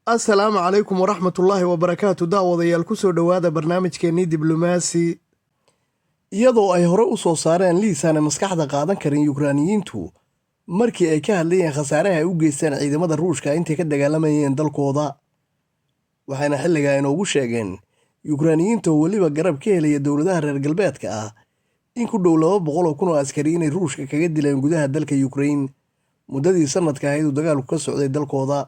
assalaamu calaykum waraxmatullaahi wabarakaatu daawadayaal ku soo dhowaada barnaamijkeennii diblomaasi iyadoo ay hore u soo saareen liisaana maskaxda qaadan karin yukraaniyiintu markii ay ka hadlayeen khasaaraha ay u geysteen ciidamada ruushka intay ka dagaalamayeen dalkooda waxayna xilligaa inoogu sheegeen yukraaniyiinta oo weliba garab ka helaya dowladaha reer galbeedka ah in ku dhow 200 kun oo askari inay ruushka kaga dileen gudaha dalka yukrain muddadii sanadka ahayd uu dagaalku ka socday dalkooda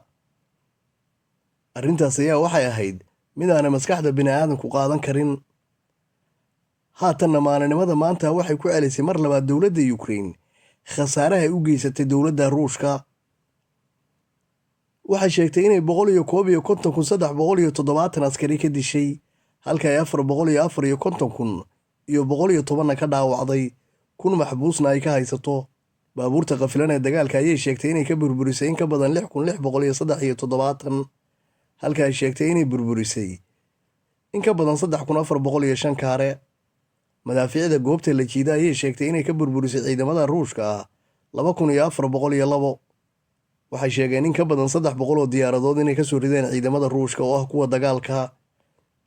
arrintaas ayaa waxay ahayd mid aanay maskaxda bini'aadanku qaadan karin haatanna maalinimada maanta waxay ku celisay mar labaad dowladda yukrain khasaaraha ay u geysatay dowladda ruushka waxay sheegtay inay 151,370 askari ka dishay halka ay 454,000 iyo 110 ka dhaawacday kun maxbuusna ay ka haysato baabuurta qafilan ee dagaalka ayay sheegtay inay ka burburisay in ka badan 6,673 halka ay sheegtay inay burburisay in ka badan 3,405 kaare madaafiicda goobta la jiida ayay sheegtay inay ka burburisay ciidamada ruushka ah 2,402 waxay sheegeen in ka badan 300 oo diyaaradood inay ka soo rideen ciidamada ruushka oo ah kuwa dagaalka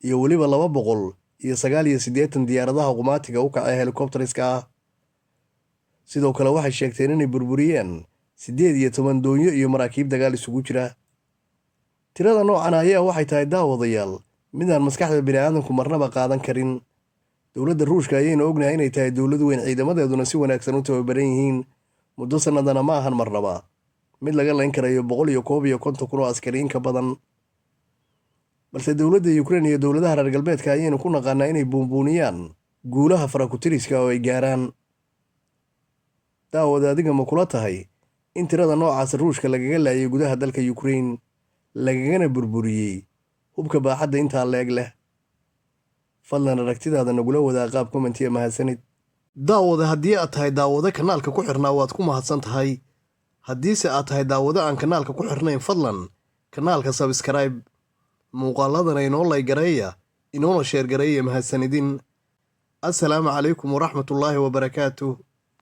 iyo weliba 289 diyaaradaha qumaatiga u kacay helikobteriska ah sidoo kale waxay sheegteen inay burburiyeen 18 doonyo iyo maraakiib dagaal isugu jira tirada noocan ayaa waxay tahay daawadayaal midaan maskaxda bini'aadanku marnaba qaadan karin dowladda ruushka ayayna ognahay inay tahay dowlad weyn ciidamadeeduna si wanaagsan u tababaran yihiin muddo sannadana ma ahan marnaba mid laga layn karayo 151 kun oo askari in ka badan balse dowladda yukrain iyo dowladaha reer galbeedka ayaynu ku naqaanaa inay buunbuuniyaan guulaha farakutiriska oo ay gaaraan daawada adiga ma kula tahay in tirada noocaas ruushka lagaga laayay gudaha dalka yukrain lagagana burburiyey hubka baaxadda intaa leeg leh fadlan aragtidaada nagula wadaa qaab commentiya mahadsanid daawada haddii aad tahay daawado kanaalka ku xirnaa waad ku mahadsan tahay haddiise aad tahay daawado aan kanaalka ku xirnayn fadlan kanaalka sabskrayb muuqaaladana inoo laygareeya inoona sheergareeya mahadsanidin assalaamu calaykum waraxmatullaahi wabarakaatuh